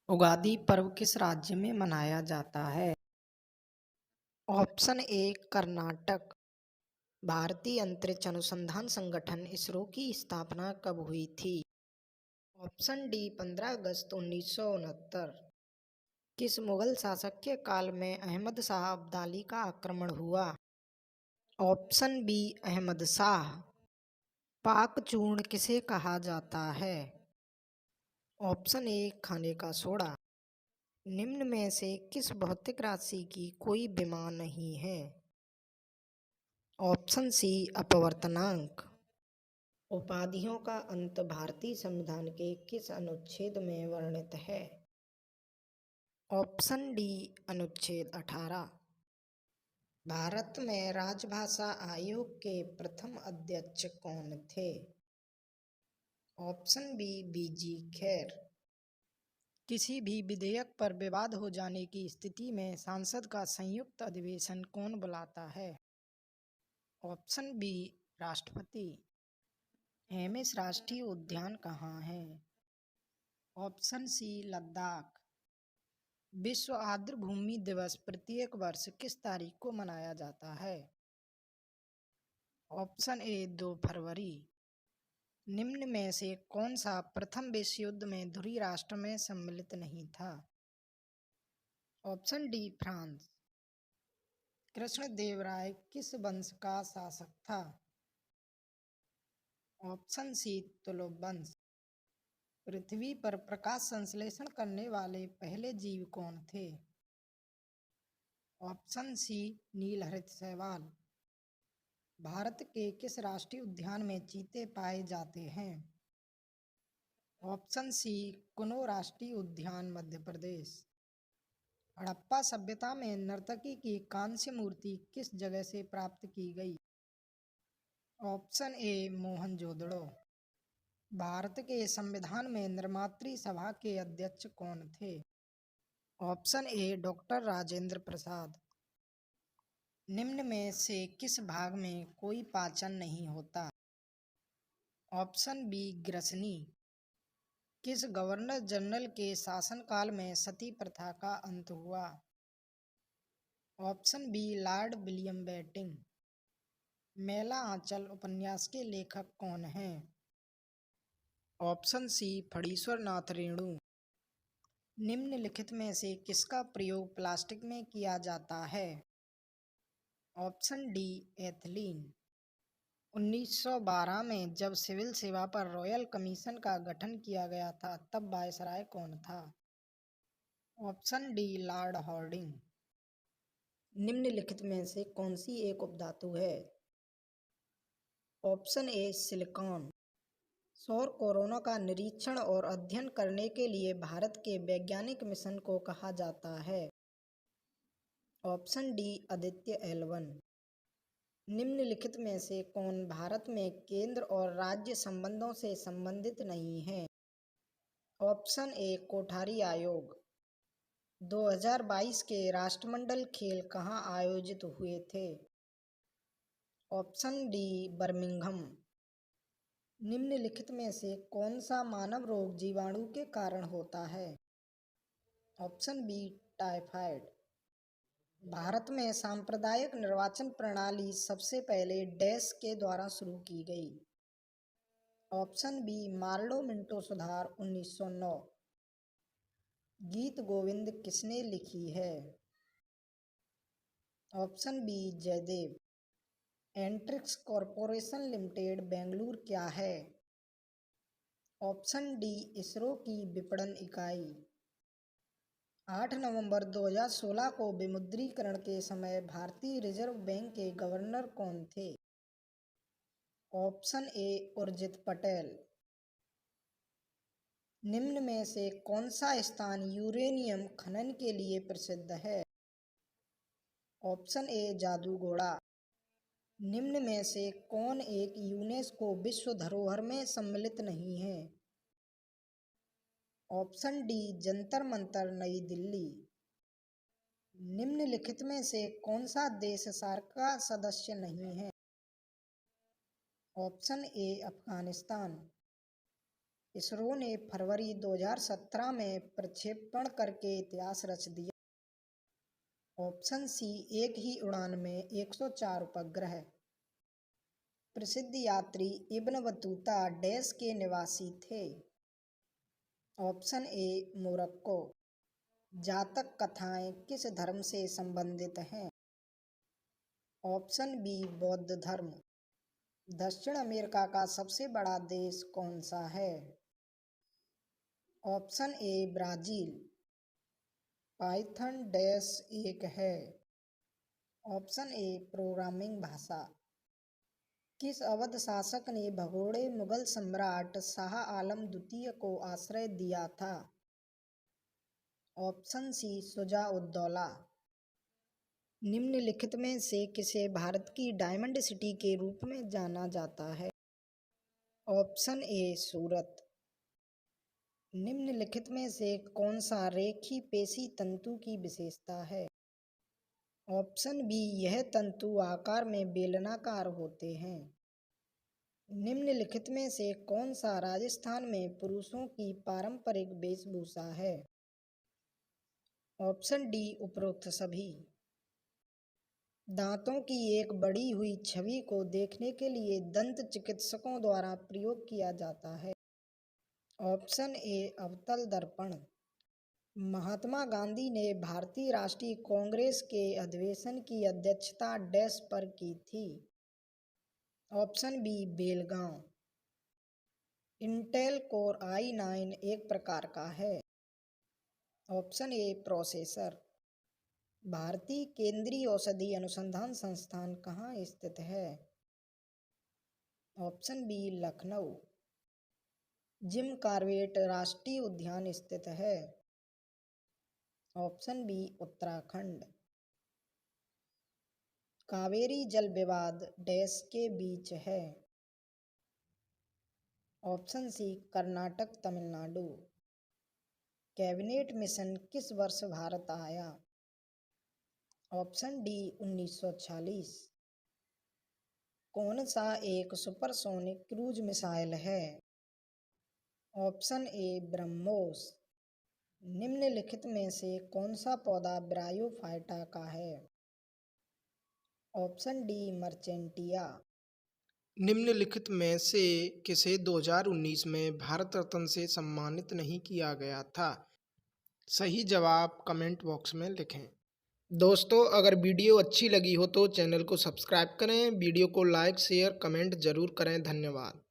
उगादी पर्व किस राज्य में मनाया जाता है? ऑप्शन ए कर्नाटक। भारतीय अंतरिक्ष अनुसंधान संगठन इसरो की स्थापना कब हुई थी? ऑप्शन डी 15 अगस्त 1969। किस मुगल शासक के काल में अहमद शाह अब्दाली का आक्रमण हुआ? Option B Ahmad Shah. पाक चूर्ण किसे कहा जाता है? ऑप्शन ए खाने का सोडा। निम्न में से किस भौतिक राशि की कोई विमा नहीं है? ऑप्शन सी अपवर्तनांक। उपाधियों का अंत भारतीय संविधान के किस अनुच्छेद में वर्णित है? ऑप्शन डी अनुच्छेद 18। भारत में राजभाषा आयोग के प्रथम अध्यक्ष कौन थे? ऑप्शन बी बीजी खैर। किसी भी विधेयक पर विवाद हो जाने की स्थिति में संसद का संयुक्त अधिवेशन कौन बुलाता है? ऑप्शन बी राष्ट्रपति। हेमिस राष्ट्रीय उद्यान कहाँ है? Option C Ladakh. विश्व आर्द्रभूमि दिवस प्रत्येक वर्ष किस तारीख को मनाया जाता है? ऑप्शन ए 2 फरवरी। निम्न में से कौन सा प्रथम विश्व युद्ध में ध्रुवीय राष्ट्र में सम्मिलित नहीं था? Option D France. कृष्णदेवराय किस वंश का शासक था? ऑप्शन सी तुलुव वंश। पृथ्वी पर प्रकाश संश्लेषण करने वाले पहले जीव कौन थे? ऑप्शन सी नीलहरित शैवाल। भारत के किस राष्ट्रीय उद्यान में चीते पाए जाते हैं? ऑप्शन सी कुनो राष्ट्रीय उद्यान मध्य प्रदेश। हड़प्पा सभ्यता में नर्तकी की कांस्य मूर्ति किस जगह से प्राप्त की गई? Option A Mohenjodaro. भारत के संविधान में निर्मात्री सभा के अध्यक्ष कौन थे? Option A doctor Rajendra Prasad. निम्न में से किस भाग में कोई पाचन नहीं होता? ऑप्शन बी ग्रसनी। किस गवर्नर जनरल के शासनकाल में सती प्रथा का अंत हुआ? Option B Lord William Bentinck. Maila Anchal उपन्यास के लेखक कौन हैं? Option C Phanishwar Nath Renu. निम्नलिखित में से किसका प्रयोग प्लास्टिक में किया जाता है? Option D ethylene. 1912 में जब सिविल सेवा पर रॉयल कमीशन का गठन किया गया था तब वायसराय कौन था? Option D Lord Harding. निम्नलिखित में से कौन सी एक उपधातु है? Option A silicon. सौर कोरोना का निरीक्षण और अध्ययन करने के लिए भारत के वैज्ञानिक मिशन को कहा जाता है? Option D Aditya L1। निम्नलिखित में से कौन भारत में केंद्र और राज्य संबंधों से संबंधित नहीं है? ऑप्शन ए कोठारी आयोग। 2022 के राष्ट्रमंडल खेल कहाँ आयोजित हुए थे? Option D Birmingham. निम्नलिखित में से कौन सा मानव रोग जीवाणु के कारण होता है? Option B typhoid. भारत में सांप्रदायिक निर्वाचन प्रणाली सबसे पहले डैश के द्वारा शुरू की गई? ऑप्शन बी मार्लो मिंटो सुधार 1909। गीत गोविंद किसने लिखी है? Option B Jayadev. Antrix corporation limited Bengaluru क्या है? ऑप्शन डी इसरो की विपणन इकाई। 8 नवंबर 2016 को विमुद्रीकरण के समय भारतीय रिजर्व बैंक के गवर्नर कौन थे? Option A Urjit Patel. निम्न में से कौन सा स्थान यूरेनियम खनन के लिए प्रसिद्ध है? ऑप्शन ए जादूगोड़ा। निम्न में से कौन एक यूनेस्को विश्व धरोहर में सम्मिलित नहीं है? ऑप्शन डी जंतर मंतर नई दिल्ली। निम्नलिखित में से कौन सा देश सार्क का सदस्य नहीं है? ऑप्शन ए अफगानिस्तान। इसरो ने फरवरी 2017 में प्रक्षेपण करके इतिहास रच दिया। ऑप्शन सी, एक ही उड़ान में 104 उपग्रह। प्रसिद्ध यात्री इब्न बतूता डैश के निवासी थे। Option A, Morocco. जातक कथाएं किस धर्म से संबंधित हैं? ऑप्शन बी, बौद्ध धर्म। दक्षिण अमेरिका का सबसे बड़ा देश कौन सा है? ऑप्शन ए, ब्राजील। पाइथन डैश एक है। ऑप्शन ए, प्रोग्रामिंग भाषा। किस अवध शासक ने भगोड़े मुगल सम्राट शाह आलम द्वितीय को आश्रय दिया था? Option C, Shuja ud Daula. निम्नलिखित में से किसे भारत की डायमंड सिटी के रूप में जाना जाता है? ऑप्शन ए, सूरत। निम्नलिखित में से कौन सा रेखी पेशी तंतु की विशेषता है? ऑप्शन बी, यह तंतु आकार में बेलनाकार होते हैं। निम्नलिखित में से कौन सा राजस्थान में पुरुषों की पारंपरिक वेशभूषा है? ऑप्शन डी, उपरोक्त सभी। दांतों की एक बढ़ी हुई छवि को देखने के लिए दंत चिकित्सकों द्वारा प्रयोग किया जाता है। ऑप्शन ए, अवतल दर्पण। महात्मा गांधी ने भारतीय राष्ट्रीय कांग्रेस के अधिवेशन की अध्यक्षता डैश पर की थी? Option B, Belgaum. Intel core i9 एक प्रकार का है। Option A, processor. भारतीय केंद्रीय औषधि अनुसंधान संस्थान कहाँ स्थित है? Option B, Lucknow. Jim Corbett राष्ट्रीय उद्यान स्थित है? Option B, Uttarakhand. कावेरी जल विवाद डैश के बीच है? Option C, Karnataka Tamil Nadu. Cabinet mission किस वर्ष भारत आया? Option D, 1946। कौन सा एक सुपरसोनिक क्रूज मिसाइल है? Option A, BrahMos. निम्नलिखित में से कौन सा पौधा ब्रायोफाइटा का है? Option D, marchantia. निम्नलिखित में से किसे 2019 में भारत रत्न से सम्मानित नहीं किया गया था? सही जवाब कमेंट बॉक्स में लिखें। दोस्तों, अगर वीडियो अच्छी लगी हो तो चैनल को सब्सक्राइब करें, वीडियो को लाइक शेयर कमेंट जरूर करें। धन्यवाद।